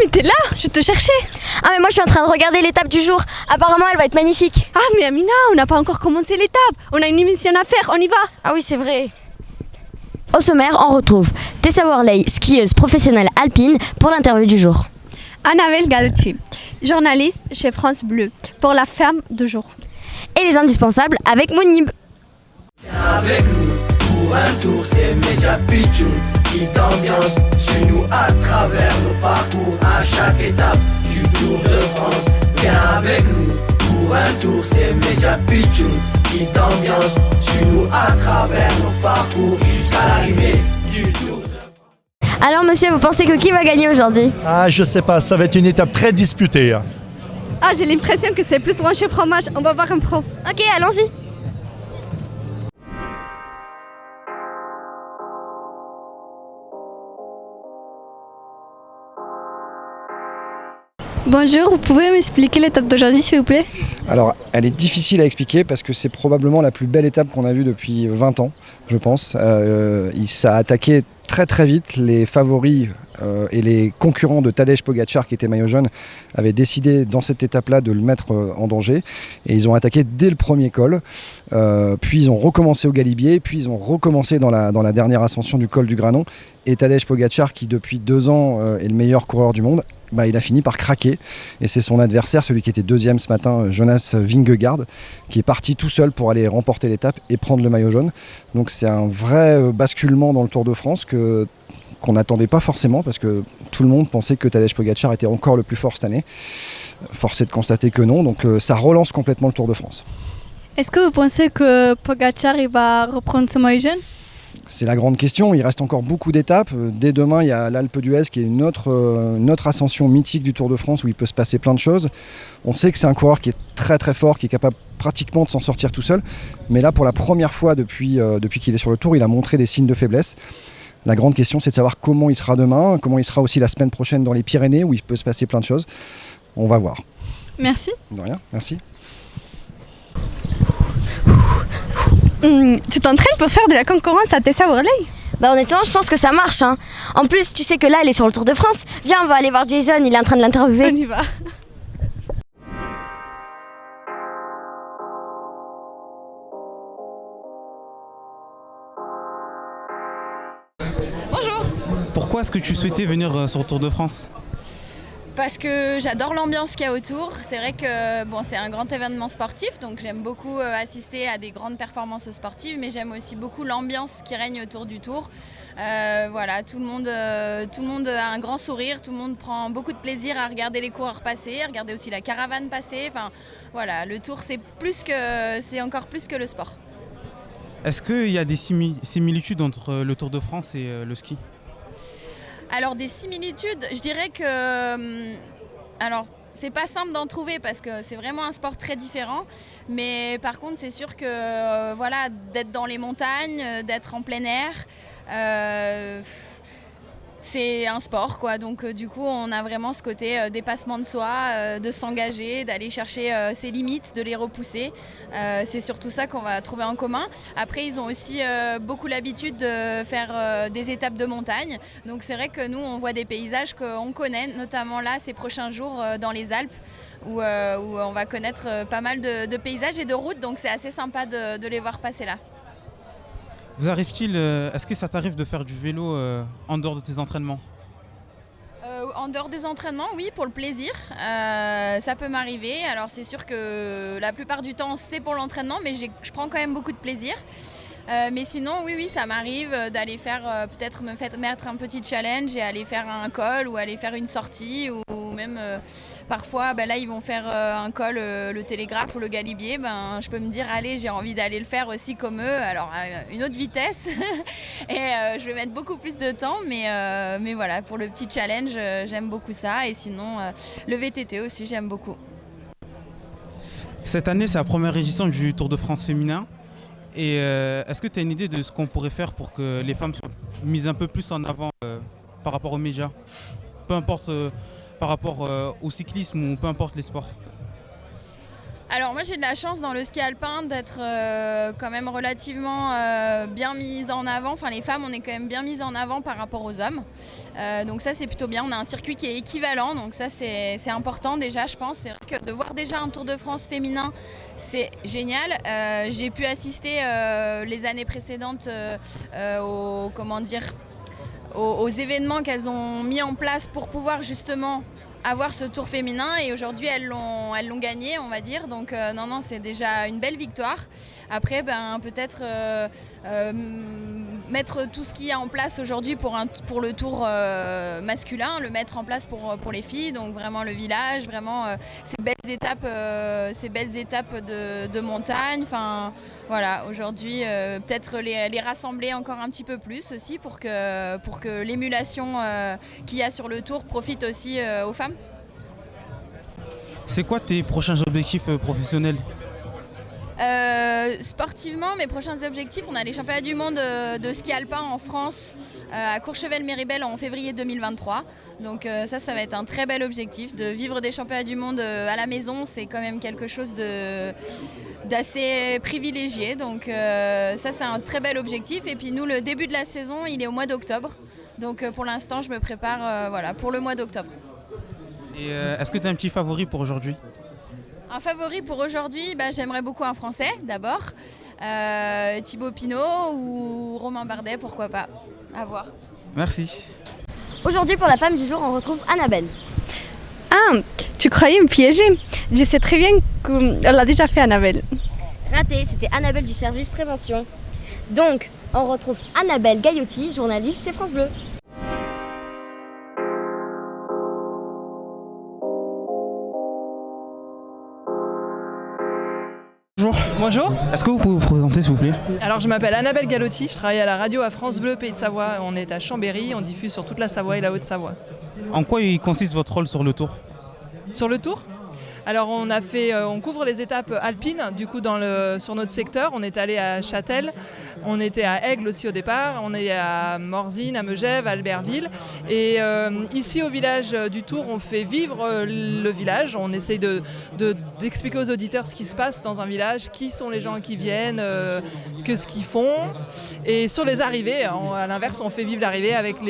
mais t'es là, je te cherchais. Ah mais moi je suis en train de regarder l'étape du jour. Apparemment elle va être magnifique. Ah mais Amina, on n'a pas encore commencé l'étape. On a une émission à faire, on y va. Ah oui c'est vrai. Au sommaire, on retrouve Tessa Worley, skieuse professionnelle alpine pour l'interview du jour. Annabelle Galtier, journaliste chez France Bleu pour la ferme de jour. Et les indispensables avec Mounib. Avec nous, pour un tour, c'est Média Pichoun qui t'ambiance. Suis-nous à travers nos parcours à chaque étape du Tour de France. Viens avec nous, pour un tour, c'est Média Pichoun qui t'ambiance. Suis-nous à travers nos parcours jusqu'à l'arrivée du Tour de France. Alors monsieur, vous pensez que qui va gagner aujourd'hui? Ah, je sais pas, ça va être une étape très disputée. Ah, j'ai l'impression que c'est plus branché fromage. On va voir un pro. Ok, allons-y. Bonjour, vous pouvez m'expliquer l'étape d'aujourd'hui s'il vous plaît? Alors, elle est difficile à expliquer parce que c'est probablement la plus belle étape qu'on a vue depuis 20 ans, je pense. Ça a attaqué très très vite. Les favoris et les concurrents de Tadej Pogacar, qui était maillot jaune, avaient décidé dans cette étape-là de le mettre en danger. Et ils ont attaqué dès le premier col. Puis ils ont recommencé au Galibier. Puis ils ont recommencé dans la dernière ascension du col du Granon. Et Tadej Pogacar, qui depuis 2 ans est le meilleur coureur du monde, il a fini par craquer. Et c'est son adversaire, celui qui était deuxième ce matin, Jonas Vingegaard, qui est parti tout seul pour aller remporter l'étape et prendre le maillot jaune. Donc c'est un vrai basculement dans le Tour de France qu'on n'attendait pas forcément, parce que tout le monde pensait que Tadej Pogacar était encore le plus fort cette année. Force est de constater que non, donc ça relance complètement le Tour de France. Est-ce que vous pensez que Pogacar il va reprendre ce maillot jaune? C'est la grande question, il reste encore beaucoup d'étapes. Dès demain, il y a l'Alpe d'Huez qui est une autre ascension mythique du Tour de France où il peut se passer plein de choses. On sait que c'est un coureur qui est très très fort, qui est capable pratiquement de s'en sortir tout seul. Mais là, pour la première fois depuis qu'il est sur le Tour, il a montré des signes de faiblesse. La grande question, c'est de savoir comment il sera demain, comment il sera aussi la semaine prochaine dans les Pyrénées où il peut se passer plein de choses. On va voir. Merci. De rien, merci. Tu t'entraînes pour faire de la concurrence à Tessa Worley? Bah honnêtement, je pense que ça marche. Hein. En plus, tu sais que là, elle est sur le Tour de France. Viens, on va aller voir Jason, il est en train de l'interviewer. On y va. Bonjour. Pourquoi est-ce que tu souhaitais venir sur le Tour de France ? Parce que j'adore l'ambiance qu'il y a autour. C'est vrai que c'est un grand événement sportif, donc j'aime beaucoup assister à des grandes performances sportives, mais j'aime aussi beaucoup l'ambiance qui règne autour du Tour. Voilà, tout le monde a un grand sourire, tout le monde prend beaucoup de plaisir à regarder les coureurs passer, à regarder aussi la caravane passer. Enfin, voilà, le Tour c'est encore plus que le sport. Est-ce qu'il y a des similitudes entre le Tour de France et le ski ? Alors des similitudes, je dirais que... alors c'est pas simple d'en trouver parce que c'est vraiment un sport très différent. Mais par contre c'est sûr que voilà, d'être dans les montagnes, d'être en plein air, c'est un sport quoi. Donc du coup on a vraiment ce côté dépassement de soi, de s'engager, d'aller chercher ses limites, de les repousser. C'est surtout ça qu'on va trouver en commun. Après ils ont aussi beaucoup l'habitude de faire des étapes de montagne. Donc c'est vrai que nous on voit des paysages qu'on connaît, notamment là ces prochains jours dans les Alpes. Où on va connaître pas mal de paysages et de routes. Donc c'est assez sympa de les voir passer là. Est-ce que ça t'arrive de faire du vélo en dehors de tes entraînements ? En dehors des entraînements, oui, pour le plaisir, ça peut m'arriver. Alors c'est sûr que la plupart du temps c'est pour l'entraînement, mais je prends quand même beaucoup de plaisir. Mais sinon, oui, ça m'arrive d'aller faire, peut-être mettre un petit challenge et aller faire un col ou aller faire une sortie ou même parfois, là ils vont faire un col, le Télégraphe ou le Galibier, je peux me dire allez, j'ai envie d'aller le faire aussi comme eux, alors à une autre vitesse et je vais mettre beaucoup plus de temps, mais voilà, pour le petit challenge, j'aime beaucoup ça et sinon le VTT aussi, j'aime beaucoup. Cette année, c'est la première édition du Tour de France féminin. Et est-ce que tu as une idée de ce qu'on pourrait faire pour que les femmes soient mises un peu plus en avant par rapport aux médias ? Peu importe par rapport au cyclisme ou peu importe les sports. Alors moi j'ai de la chance dans le ski alpin d'être quand même relativement bien mise en avant. Enfin les femmes on est quand même bien mises en avant par rapport aux hommes. Donc ça c'est plutôt bien. On a un circuit qui est équivalent. Donc ça c'est important déjà je pense. C'est vrai que de voir déjà un Tour de France féminin c'est génial. J'ai pu assister les années précédentes aux événements qu'elles ont mis en place pour pouvoir justement avoir ce tour féminin et aujourd'hui elles l'ont gagné on va dire donc non c'est déjà une belle victoire. Après peut-être mettre tout ce qu'il y a en place aujourd'hui pour le tour masculin, le mettre en place pour les filles, donc vraiment le village, vraiment ces belles étapes de montagne, enfin voilà, aujourd'hui peut-être les rassembler encore un petit peu plus aussi pour que l'émulation qu'il y a sur le tour profite aussi aux femmes. C'est quoi tes prochains objectifs professionnels ? Sportivement, mes prochains objectifs, on a les championnats du monde de ski alpin en France à Courchevel-Méribel en février 2023. Donc ça va être un très bel objectif. De vivre des championnats du monde à la maison, c'est quand même quelque chose d'assez privilégié. Donc ça c'est un très bel objectif. Et puis nous, le début de la saison, il est au mois d'octobre. Donc pour l'instant, je me prépare pour le mois d'octobre. Et est-ce que tu as un petit favori pour aujourd'hui ? Un favori pour aujourd'hui, j'aimerais beaucoup un Français d'abord. Thibaut Pinot ou Romain Bardet, pourquoi pas. À voir. Merci. Aujourd'hui, pour la femme du jour, on retrouve Annabelle. Ah, tu croyais me piéger? Je sais très bien qu'on l'a déjà fait, Annabelle. Raté, c'était Annabelle du service prévention. Donc, on retrouve Annabelle Gaillotti, journaliste chez France Bleu. Bonjour. Est-ce que vous pouvez vous présenter s'il vous plaît ? Alors je m'appelle Annabelle Gaillotti, je travaille à la radio à France Bleu Pays de Savoie. On est à Chambéry, on diffuse sur toute la Savoie et la Haute-Savoie. En quoi il consiste votre rôle sur le tour ? Sur le tour ? Alors on couvre les étapes alpines, du coup sur notre secteur. On est allé à Châtel, on était à Aigle aussi au départ, on est à Morzine, à Megève, à Albertville. Et ici au village du Tour, on fait vivre le village. On essaye d'expliquer aux auditeurs ce qui se passe dans un village, qui sont les gens qui viennent, que ce qu'ils font. Et sur les arrivées, à l'inverse, on fait vivre l'arrivée avec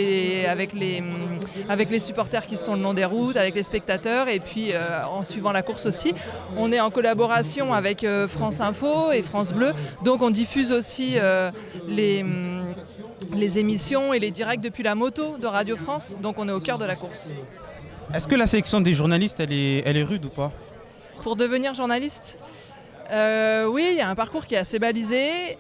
les supporters qui sont le long des routes, avec les spectateurs et puis en suivant la course aussi. On est en collaboration avec France Info et France Bleu, donc on diffuse aussi les émissions et les directs depuis la moto de Radio France, donc on est au cœur de la course. Est-ce que la sélection des journalistes, elle est rude ou pas ? Pour devenir journaliste ? Oui, il y a un parcours qui est assez balisé,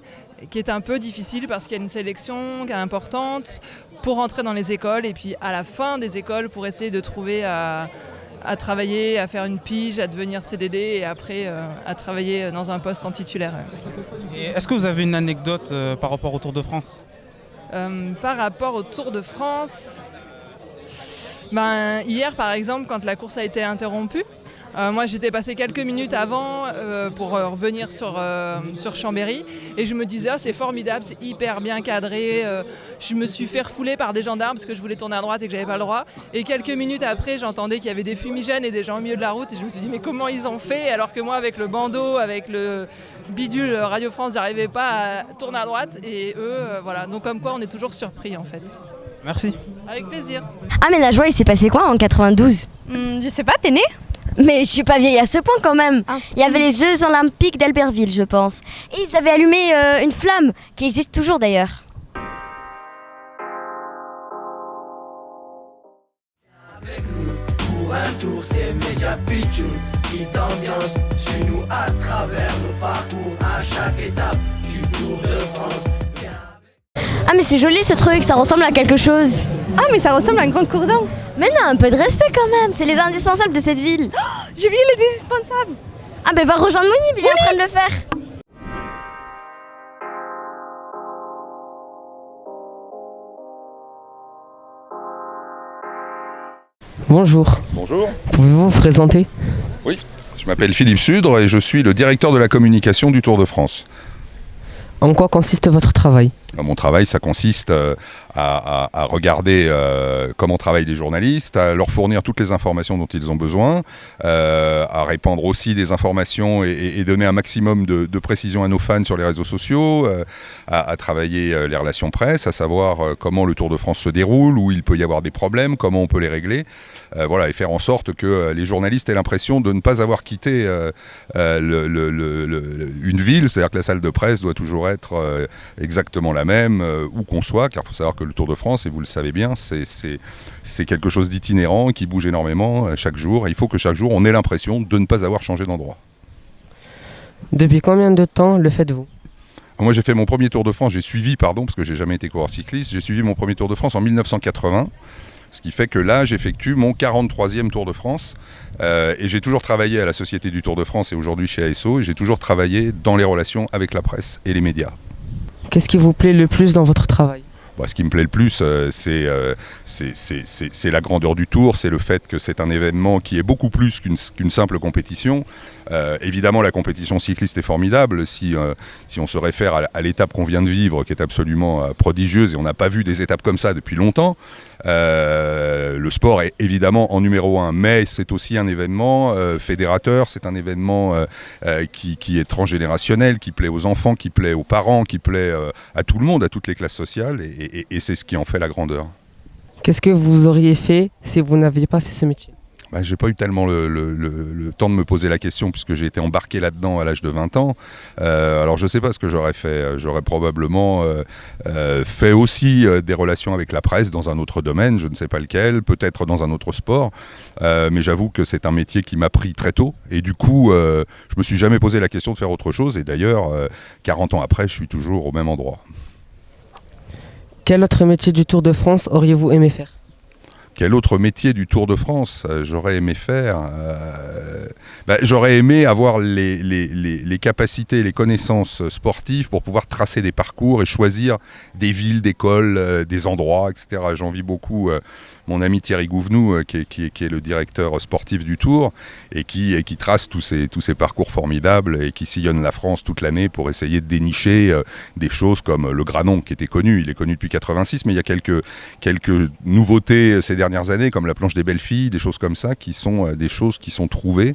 qui est un peu difficile parce qu'il y a une sélection qui est importante pour entrer dans les écoles et puis à la fin des écoles pour essayer de trouver à travailler, à faire une pige, à devenir CDD et après à travailler dans un poste en titulaire. Et est-ce que vous avez une anecdote par rapport au Tour de France ? Par rapport au Tour de France, hier par exemple quand la course a été interrompue, moi j'étais passé quelques minutes avant pour revenir sur Chambéry et je me disais c'est formidable, c'est hyper bien cadré, je me suis fait refouler par des gendarmes parce que je voulais tourner à droite et que j'avais pas le droit et quelques minutes après j'entendais qu'il y avait des fumigènes et des gens au milieu de la route et je me suis dit mais comment ils ont fait alors que moi avec le bandeau, avec le bidule Radio France j'arrivais pas à tourner à droite et eux voilà, donc comme quoi on est toujours surpris en fait. Merci. Avec plaisir. Ah mais la joie, il s'est passé quoi en 92 ? Je sais pas, t'es née? Mais je suis pas vieille à ce point quand même. Ah. Il y avait les Jeux Olympiques d'Albertville, je pense. Et ils avaient allumé une flamme, qui existe toujours d'ailleurs. Avec nous pour un tour, c'est Media Pitchoun qui t'ambiance, suis nous à travers nos parcours à chaque étape du Tour de France. Ah mais c'est joli ce truc, ça ressemble à quelque chose. Ah, mais ça ressemble à un grand cordon. Mais non, un peu de respect quand même, c'est les indispensables de cette ville. J'ai oublié les indispensables. Ah ben va rejoindre Mounib, il est en train de le faire. Bonjour. Bonjour. Pouvez-vous vous présenter ? Oui, je m'appelle Philippe Sudre et je suis le directeur de la communication du Tour de France. En quoi consiste votre travail ? Mon travail, ça consiste à regarder comment travaillent les journalistes, à leur fournir toutes les informations dont ils ont besoin, à répandre aussi des informations et donner un maximum de précision à nos fans sur les réseaux sociaux, à travailler les relations presse, à savoir comment le Tour de France se déroule, où il peut y avoir des problèmes, comment on peut les régler, voilà, et faire en sorte que les journalistes aient l'impression de ne pas avoir quitté une ville, c'est-à-dire que la salle de presse doit toujours être exactement la même où qu'on soit, car il faut savoir que le Tour de France, et vous le savez bien, c'est quelque chose d'itinérant, qui bouge énormément chaque jour, et il faut que chaque jour on ait l'impression de ne pas avoir changé d'endroit. Depuis combien de temps le faites-vous ? Moi j'ai fait mon premier Tour de France, parce que j'ai jamais été coureur cycliste, j'ai suivi mon premier Tour de France en 1980, ce qui fait que là j'effectue mon 43e Tour de France, et j'ai toujours travaillé à la Société du Tour de France et aujourd'hui chez ASO, et j'ai toujours travaillé dans les relations avec la presse et les médias. Qu'est-ce qui vous plaît le plus dans votre travail ? Ce qui me plaît le plus, c'est la grandeur du Tour, c'est le fait que c'est un événement qui est beaucoup plus qu'une simple compétition. Évidemment, la compétition cycliste est formidable. Si on se réfère à l'étape qu'on vient de vivre, qui est absolument prodigieuse, et on n'a pas vu des étapes comme ça depuis longtemps, le sport est évidemment en numéro 1, mais c'est aussi un événement fédérateur, c'est un événement qui est transgénérationnel, qui plaît aux enfants, qui plaît aux parents, qui plaît à tout le monde, à toutes les classes sociales, et c'est ce qui en fait la grandeur. Qu'est-ce que vous auriez fait si vous n'aviez pas fait ce métier ? J'ai pas eu tellement le temps de me poser la question puisque j'ai été embarqué là-dedans à l'âge de 20 ans. Alors je sais pas ce que j'aurais fait. J'aurais probablement fait aussi des relations avec la presse dans un autre domaine, je ne sais pas lequel, peut-être dans un autre sport. Mais j'avoue que c'est un métier qui m'a pris très tôt et du coup je me suis jamais posé la question de faire autre chose et d'ailleurs 40 ans après je suis toujours au même endroit. Quel autre métier du Tour de France auriez-vous aimé faire ? Quel autre métier du Tour de France j'aurais aimé faire j'aurais aimé avoir les capacités, les connaissances sportives pour pouvoir tracer des parcours et choisir des villes, des cols, des endroits, etc. J'envie beaucoup mon ami Thierry Gouvenou, qui est le directeur sportif du Tour et qui trace tous ces parcours formidables et qui sillonne la France toute l'année pour essayer de dénicher des choses comme le Granon qui était connu. Il est connu depuis 86, mais il y a quelques nouveautés ces dernières années comme la planche des belles filles, des choses comme ça qui sont des choses qui sont trouvées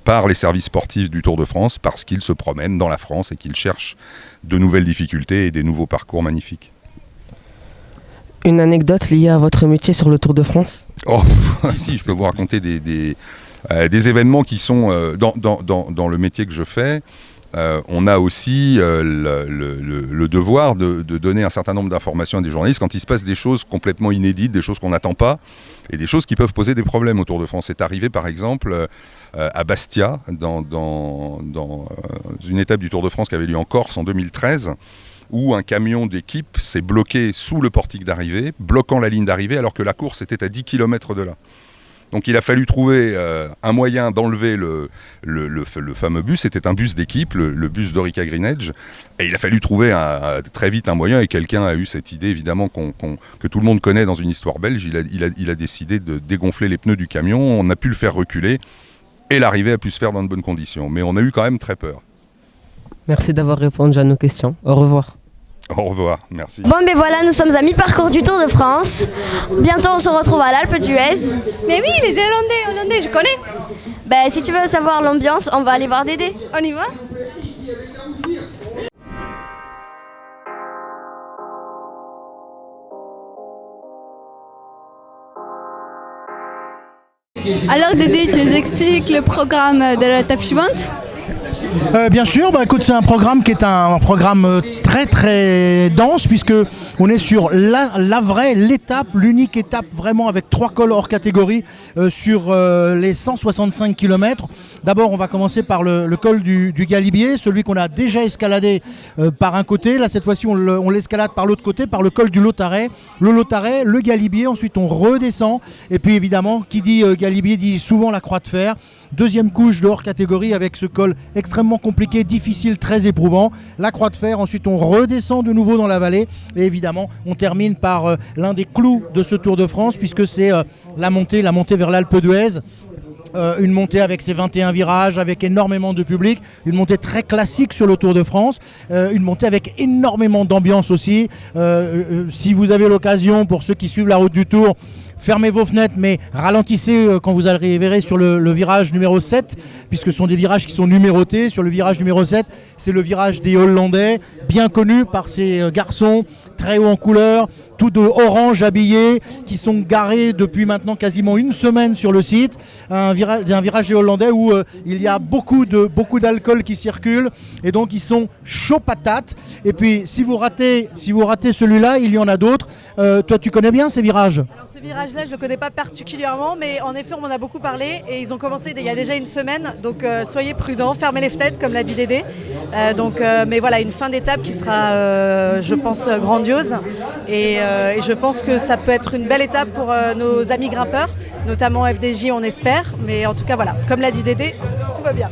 par les services sportifs du Tour de France parce qu'ils se promènent dans la France et qu'ils cherchent de nouvelles difficultés et des nouveaux parcours magnifiques. Une anecdote liée à votre métier sur le Tour de France ? Si, je peux vous raconter des événements qui sont dans le métier que je fais. On a aussi le devoir de donner un certain nombre d'informations à des journalistes quand il se passe des choses complètement inédites, des choses qu'on n'attend pas et des choses qui peuvent poser des problèmes au Tour de France. C'est arrivé par exemple à Bastia, dans une étape du Tour de France qui avait lieu en Corse en 2013, où un camion d'équipe s'est bloqué sous le portique d'arrivée, bloquant la ligne d'arrivée alors que la course était à 10 km de là. Donc il a fallu trouver un moyen d'enlever le fameux bus, c'était un bus d'équipe, le bus d'Orica Green Edge, et il a fallu trouver très vite un moyen, et quelqu'un a eu cette idée évidemment que tout le monde connaît dans une histoire belge, il a décidé de dégonfler les pneus du camion, on a pu le faire reculer, et l'arrivée a pu se faire dans de bonnes conditions, mais on a eu quand même très peur. Merci d'avoir répondu à nos questions. Au revoir. Au revoir, merci. Bon, ben voilà, nous sommes à mi-parcours du Tour de France. Bientôt, on se retrouve à l'Alpe d'Huez. Mais oui, les Hollandais, je connais. Ben, si tu veux savoir l'ambiance, on va aller voir Dédé. On y va ? Alors Dédé, tu nous expliques le programme de l'étape suivante ? Bien sûr, écoute, c'est un programme qui est un programme très très dense puisque on est sur l'étape, l'unique étape vraiment avec 3 cols hors catégorie sur les 165 km. D'abord, on va commencer par le col du Galibier, celui qu'on a déjà escaladé par un côté. Là, cette fois-ci, on l'escalade par l'autre côté, par le col du Lautaret. Le Lautaret, le Galibier, ensuite on redescend. Et puis évidemment, qui dit Galibier dit souvent la Croix de Fer. Deuxième couche de hors catégorie avec ce col extrêmement compliqué, difficile, très éprouvant. La Croix de Fer, ensuite on redescend de nouveau dans la vallée. Et évidemment, on termine par l'un des clous de ce Tour de France puisque c'est la montée vers l'Alpe d'Huez. une montée avec ses 21 virages, avec énormément de public, une montée très classique sur le Tour de France, une montée avec énormément d'ambiance aussi. Si vous avez l'occasion, pour ceux qui suivent la route du Tour, fermez vos fenêtres, mais ralentissez quand vous arriverez sur le virage numéro 7, puisque ce sont des virages qui sont numérotés. Sur le virage numéro 7, c'est le virage des Hollandais, bien connu par ces garçons très haut en couleur, tout de orange habillés, qui sont garés depuis maintenant quasiment une semaine sur le site. Un virage des Hollandais où il y a beaucoup d'alcool qui circule, et donc ils sont chauds patates. Et puis si vous ratez celui-là, il y en a d'autres. Toi, tu connais bien ces virages? Alors ce virage-là, je ne le connais pas particulièrement, mais en effet, on m'en a beaucoup parlé et ils ont commencé il y a déjà une semaine. Donc soyez prudents, fermez les fenêtres, comme l'a dit Dédé. Mais voilà, une fin d'étape qui sera, je pense, grandiose. Et je pense que ça peut être une belle étape pour nos amis grimpeurs, notamment FDJ, on espère. Mais en tout cas, voilà, comme l'a dit Dédé, tout va bien.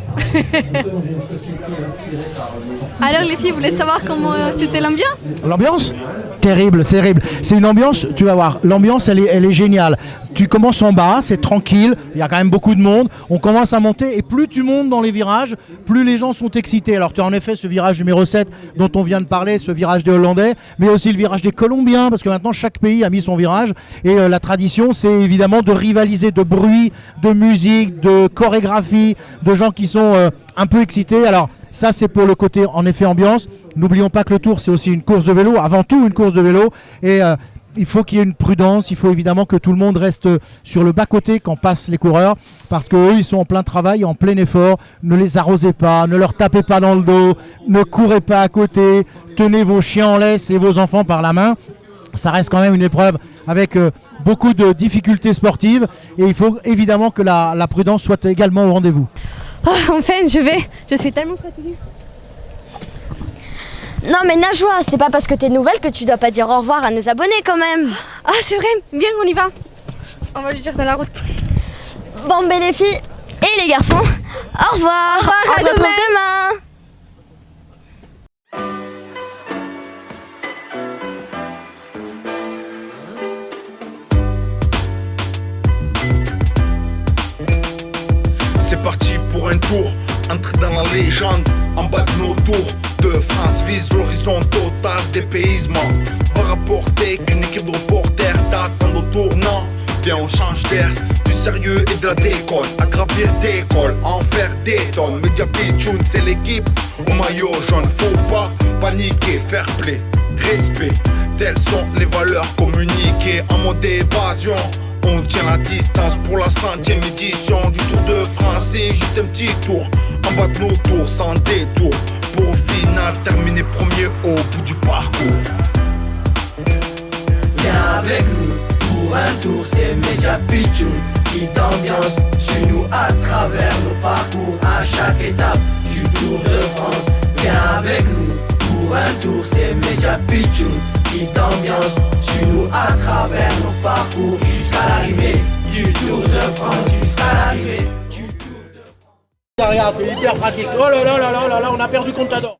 Alors les filles, vous voulez savoir comment c'était l'ambiance? L'ambiance? Terrible, c'est terrible. C'est une ambiance, tu vas voir, l'ambiance elle est géniale. Tu commences en bas, c'est tranquille, il y a quand même beaucoup de monde. On commence à monter et plus tu montes dans les virages, plus les gens sont excités. Alors tu as en effet ce virage numéro 7 dont on vient de parler, ce virage des Hollandais, mais aussi le virage des Colombiens, parce que maintenant chaque pays a mis son virage. Et la tradition, c'est évidemment de rivaliser de bruit, de musique, de chorégraphie, de gens qui sont un peu excités. Alors ça, c'est pour le côté, en effet, ambiance. N'oublions pas que le Tour, c'est aussi une course de vélo, avant tout une course de vélo. Et il faut qu'il y ait une prudence, il faut évidemment que tout le monde reste sur le bas-côté quand passent les coureurs, parce qu'eux, ils sont en plein travail, en plein effort. Ne les arrosez pas, ne leur tapez pas dans le dos, ne courez pas à côté, tenez vos chiens en laisse et vos enfants par la main. Ça reste quand même une épreuve avec beaucoup de difficultés sportives, et il faut évidemment que la prudence soit également au rendez-vous. Oh, enfin, je suis tellement fatiguée. Non mais Najwa, c'est pas parce que t'es nouvelle que tu dois pas dire au revoir à nos abonnés quand même. Ah c'est vrai, bien on y va. On va lui dire dans la route. Bon ben les filles et les garçons, au revoir, on se retrouve demain. C'est parti pour un tour, entrer dans la légende, en bas de nos tours de France, vise l'horizon total dépaysement. Pas rapporter qu'une équipe de reporters t'attend au tournant. Viens on change d'air, du sérieux et de la déconne. À gravir des cols, en faire des tonnes. Media Pitchoun, c'est l'équipe au maillot jaune. Faut pas paniquer, fair play, respect. Telles sont les valeurs communiquées en mode évasion. On tient la distance pour la 100e édition du Tour de France. C'est juste un petit tour, en bas de nos tours, sans détour, pour au final terminer premier au bout du parcours. Viens avec nous pour un tour, c'est Media Pitchoun qui t'ambiance. Suis-nous à travers nos parcours, à chaque étape du Tour de France. Viens avec nous pour un tour, c'est Media Pitchoun qui t'ambiance. Suis-nous à travers nos parcours jusqu'à l'arrivée du Tour de France, jusqu'à l'arrivée du Tour de France. Regarde, c'est hyper pratique. Oh là là là là là là, on a perdu Contador.